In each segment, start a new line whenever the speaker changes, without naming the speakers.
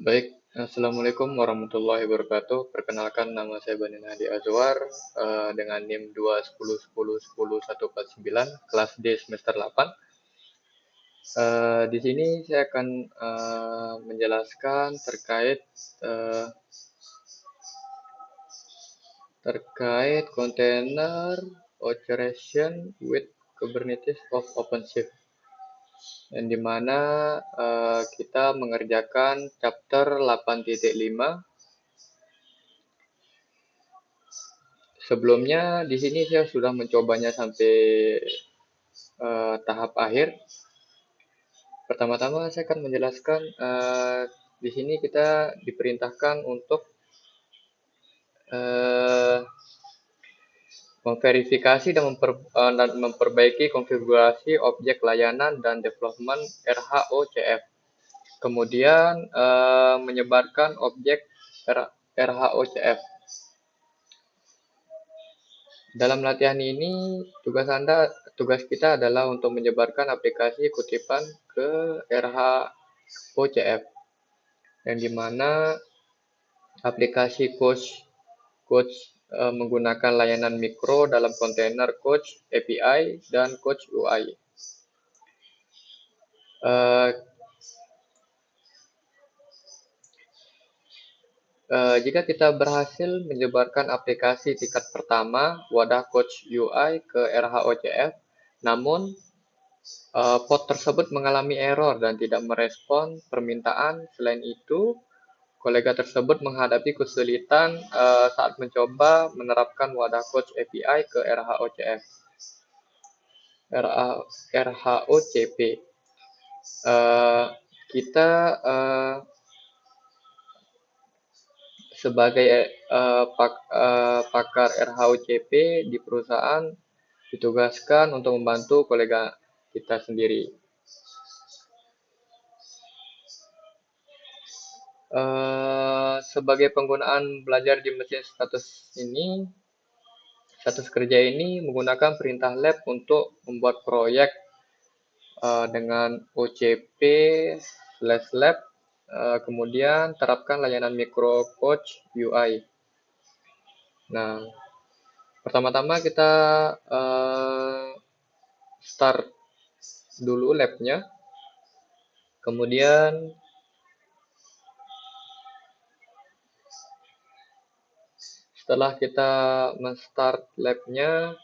Baik, Assalamualaikum warahmatullahi wabarakatuh. Perkenalkan, nama saya Bani Hadi Azwar dengan NIM 2101010 kelas D semester 8. Di sini saya akan menjelaskan eh, terkait container orchestration with Kubernetes of OpenShift, yang dimana kita mengerjakan chapter 8.5. Sebelumnya di sini saya sudah mencobanya sampai tahap akhir. Pertama-tama saya akan menjelaskan di sini kita diperintahkan untuk eh, memverifikasi dan memperbaiki konfigurasi objek layanan dan development RHOCF. Kemudian menyebarkan objek RHOCF. Dalam latihan ini, tugas kita adalah untuk menyebarkan aplikasi kutipan ke RHOCF, yang dimana aplikasi Coach menggunakan layanan mikro dalam kontainer Coach API dan Coach UI. Jika kita berhasil menyebarkan aplikasi tingkat pertama wadah Coach UI ke RHOCF, namun pod tersebut mengalami error dan tidak merespon permintaan. Selain itu, kolega tersebut menghadapi kesulitan saat mencoba menerapkan wadah Coach API ke RHOCP. Kita sebagai pakar RHOCP di perusahaan ditugaskan untuk membantu kolega kita sendiri. Sebagai penggunaan belajar di mesin status kerja ini menggunakan perintah lab untuk membuat proyek dengan OCP/lab. Kemudian terapkan layanan micro Coach UI. Nah, pertama-tama kita start dulu labnya. Kemudian setelah kita men-start labnya,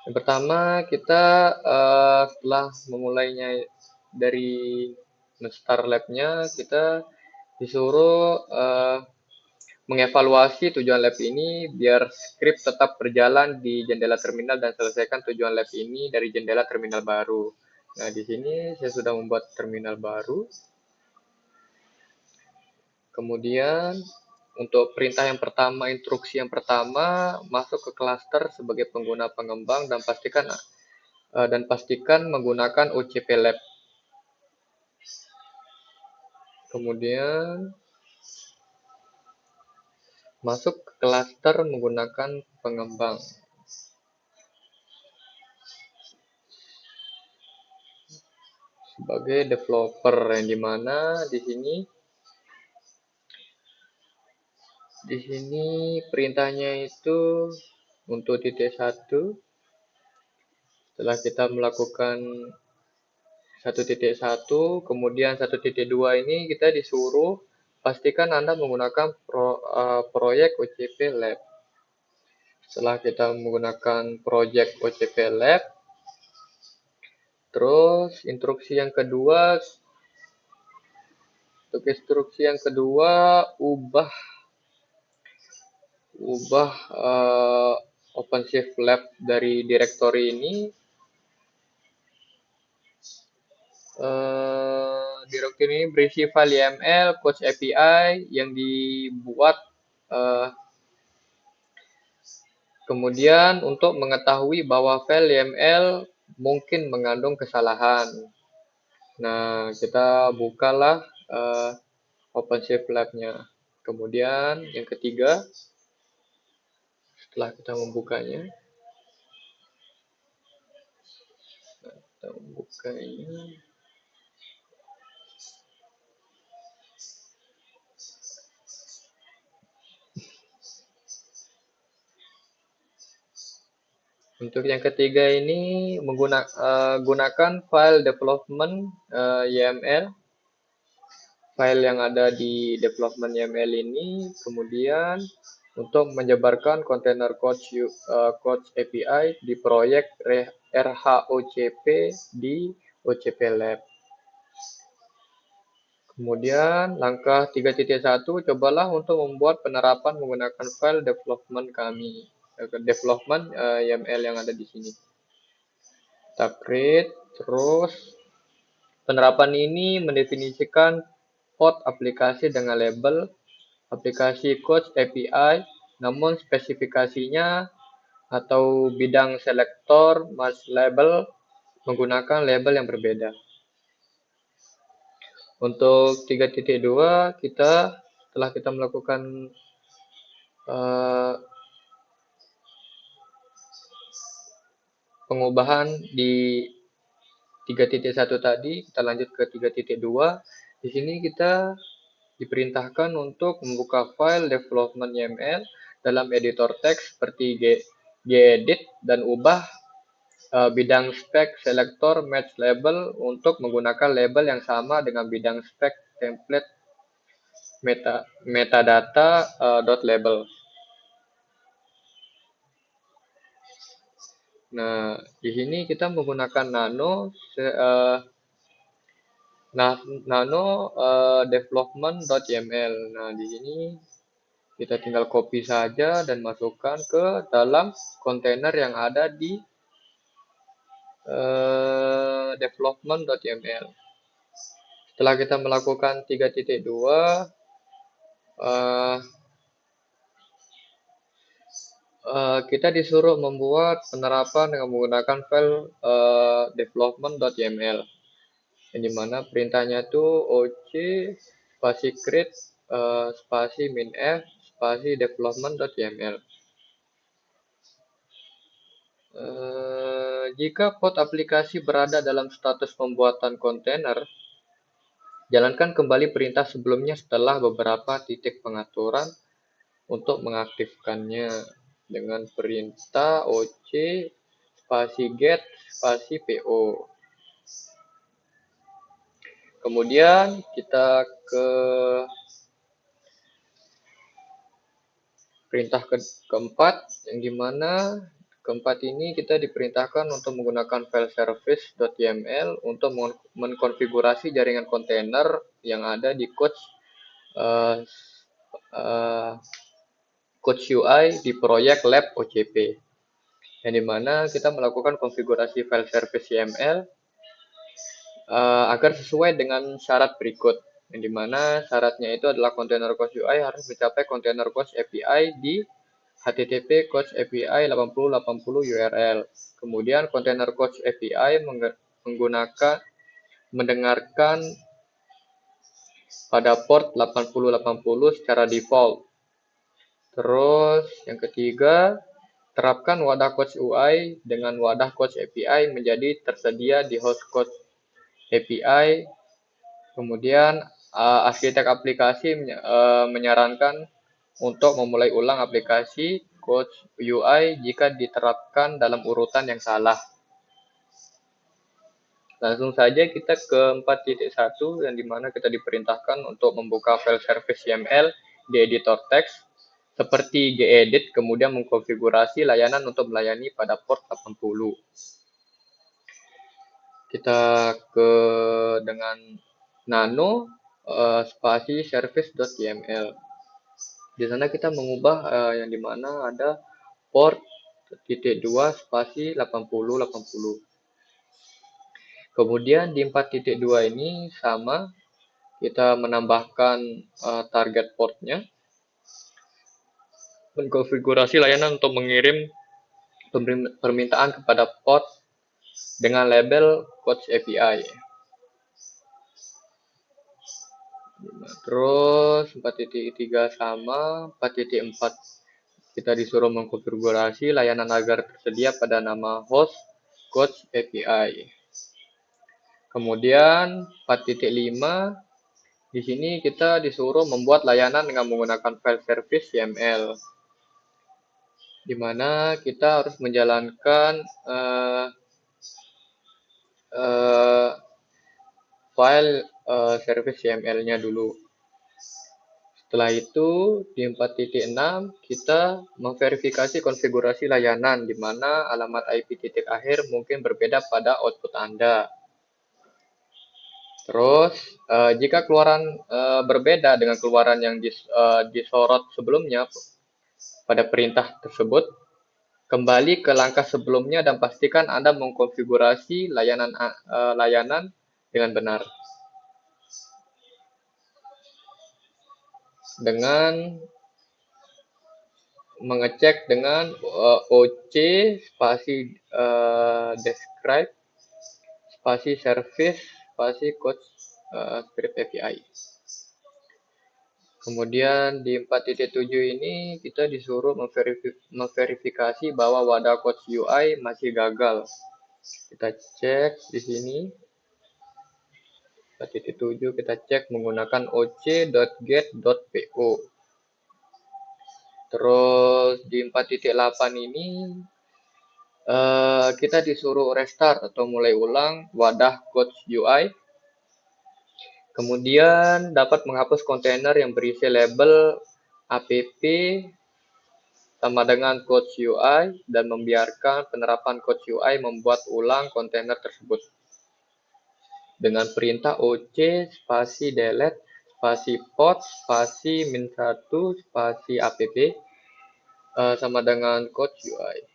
yang pertama kita setelah memulainya dari men-start labnya, kita disuruh mengevaluasi tujuan lab ini biar script tetap berjalan di jendela terminal dan selesaikan tujuan lab ini dari jendela terminal baru. Nah, di sini saya sudah membuat terminal baru. Kemudian untuk perintah yang pertama, instruksi yang pertama, masuk ke klaster sebagai pengguna pengembang dan pastikan menggunakan OCP Lab. Kemudian masuk ke klaster menggunakan pengembang. Sebagai developer, yang dimana di sini perintahnya itu untuk titik 1. Setelah kita melakukan 1.1, kemudian 1.2 ini kita disuruh pastikan Anda menggunakan proyek OCP Lab. Setelah kita menggunakan proyek OCP Lab, terus instruksi yang kedua, ubah OpenShift Lab dari direktori ini. Direktori ini berisi file YAML, Coach API yang dibuat Uh, Kemudian untuk mengetahui bahwa file YML mungkin mengandung kesalahan. Nah, kita bukalah OpenShift Lab-nya. Kemudian yang ketiga, setelah kita membukanya, untuk yang ketiga ini menggunakan file development YML, file yang ada di development YML ini, kemudian untuk menyebarkan kontainer coach API di proyek RHOCP di OCP Lab. Kemudian langkah 3.1, cobalah untuk membuat penerapan menggunakan file development kami, development YML yang ada di sini. Kita create, terus penerapan ini mendefinisikan port aplikasi dengan label aplikasi coach API, namun spesifikasinya atau bidang selektor match label menggunakan label yang berbeda. Untuk 3.2 setelah kita melakukan pengubahan di 3.1 tadi, kita lanjut ke 3.2. Di sini kita diperintahkan untuk membuka file development YML dalam editor teks seperti gedit dan ubah bidang spek selector match label untuk menggunakan label yang sama dengan bidang spek template metadata .label. Nah, di sini kita menggunakan nano development.yml. Nah, di sini kita tinggal copy saja dan masukkan ke dalam kontainer yang ada di development.yml. Setelah kita melakukan 3.2, kita disuruh membuat penerapan dengan menggunakan file development.yml, yang dimana perintahnya itu oc spasi create spasi minf spasi development.yml. Jika port aplikasi berada dalam status pembuatan kontainer, jalankan kembali perintah sebelumnya setelah beberapa titik pengaturan untuk mengaktifkannya dengan perintah oc spasi get spasi po. Kemudian kita ke perintah keempat, yang dimana keempat ini kita diperintahkan untuk menggunakan file service.yml untuk mengkonfigurasi jaringan kontainer yang ada di coach UI di proyek lab OCP, yang dimana kita melakukan konfigurasi file service YML agar sesuai dengan syarat berikut, yang dimana syaratnya itu adalah kontainer coach UI harus mencapai kontainer coach API di HTTP coach API 8080 URL. Kemudian kontainer coach API mendengarkan pada port 8080 secara default. Terus yang ketiga, terapkan wadah coach UI dengan wadah coach API menjadi tersedia di host coach API. Kemudian arsitek aplikasi menyarankan untuk memulai ulang aplikasi coach UI jika diterapkan dalam urutan yang salah. Langsung saja kita ke 4.1, yang dimana kita diperintahkan untuk membuka file service YML di editor teks seperti gedit, kemudian mengkonfigurasi layanan untuk melayani pada port 80. Kita ke dengan nano spasi service.yml. Di sana kita mengubah yang dimana ada port .2 spasi 8080. Kemudian di 4.2 ini sama, kita menambahkan target portnya. Mengkonfigurasi layanan untuk mengirim permintaan kepada pod dengan label Coach API. Terus 4.3 sama, 4.4 kita disuruh mengkonfigurasi layanan agar tersedia pada nama host Coach API. Kemudian 4.5 di sini kita disuruh membuat layanan dengan menggunakan file service YAML, di mana kita harus menjalankan file service YAML-nya dulu. Setelah itu di 4.6 kita memverifikasi konfigurasi layanan, di mana alamat IP titik akhir mungkin berbeda pada output Anda. Terus jika keluaran berbeda dengan keluaran yang disorot sebelumnya pada perintah tersebut, kembali ke langkah sebelumnya dan pastikan Anda mengkonfigurasi layanan dengan benar. Dengan mengecek dengan OC spasi describe spasi service spasi coach script API. Kemudian di 4.7 ini kita disuruh memverifikasi bahwa wadah coach UI masih gagal. Kita cek di sini 4.7 kita cek menggunakan oc.get.po. Terus di 4.8 ini kita disuruh restart atau mulai ulang wadah coach UI. Kemudian dapat menghapus kontainer yang berisi label app sama dengan coach UI dan membiarkan penerapan coach UI membuat ulang kontainer tersebut dengan perintah oc spasi delete spasi pod spasi -1 spasi app sama dengan coach UI.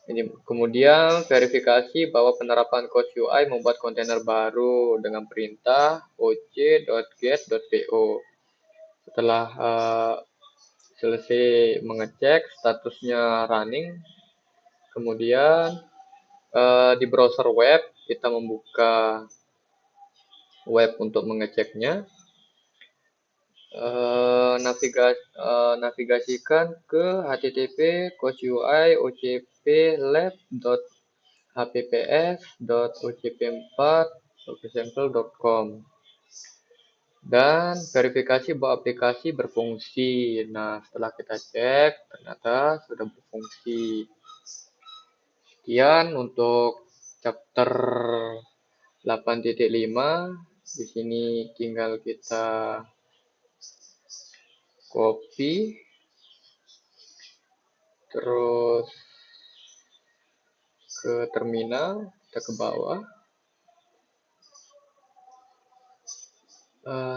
Ini kemudian verifikasi bahwa penerapan coach UI membuat kontainer baru dengan perintah oc.get.po. Setelah selesai mengecek statusnya running, kemudian di browser web kita membuka web untuk mengeceknya. Navigasikan ke http://cocui.ocplab.hpps.ocp4.example.com dan verifikasi bahwa aplikasi berfungsi. Nah, setelah kita cek ternyata sudah berfungsi. Sekian untuk chapter 8.5. Di sini tinggal kita copy, terus ke terminal, kita ke bawah.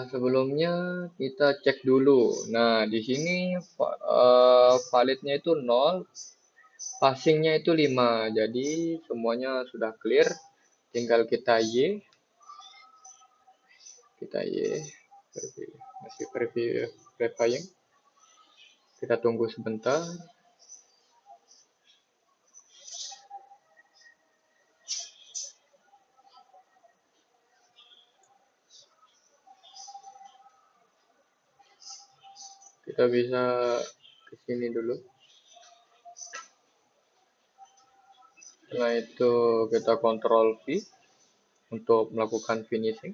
Sebelumnya kita cek dulu. Nah, di sini validnya itu 0, passingnya itu 5. Jadi semuanya sudah clear. Tinggal kita Y. Masih verifying. Kita tunggu sebentar. Kita bisa ke sini dulu. Setelah itu kita Ctrl V untuk melakukan finishing.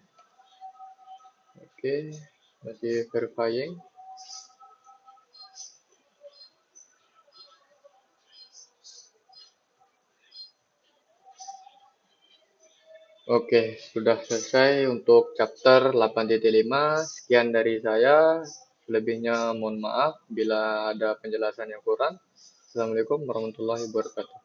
Oke, masih verifying. Oke, sudah selesai untuk chapter 8.5. Sekian dari saya. Selebihnya mohon maaf bila ada penjelasan yang kurang. Assalamualaikum warahmatullahi wabarakatuh.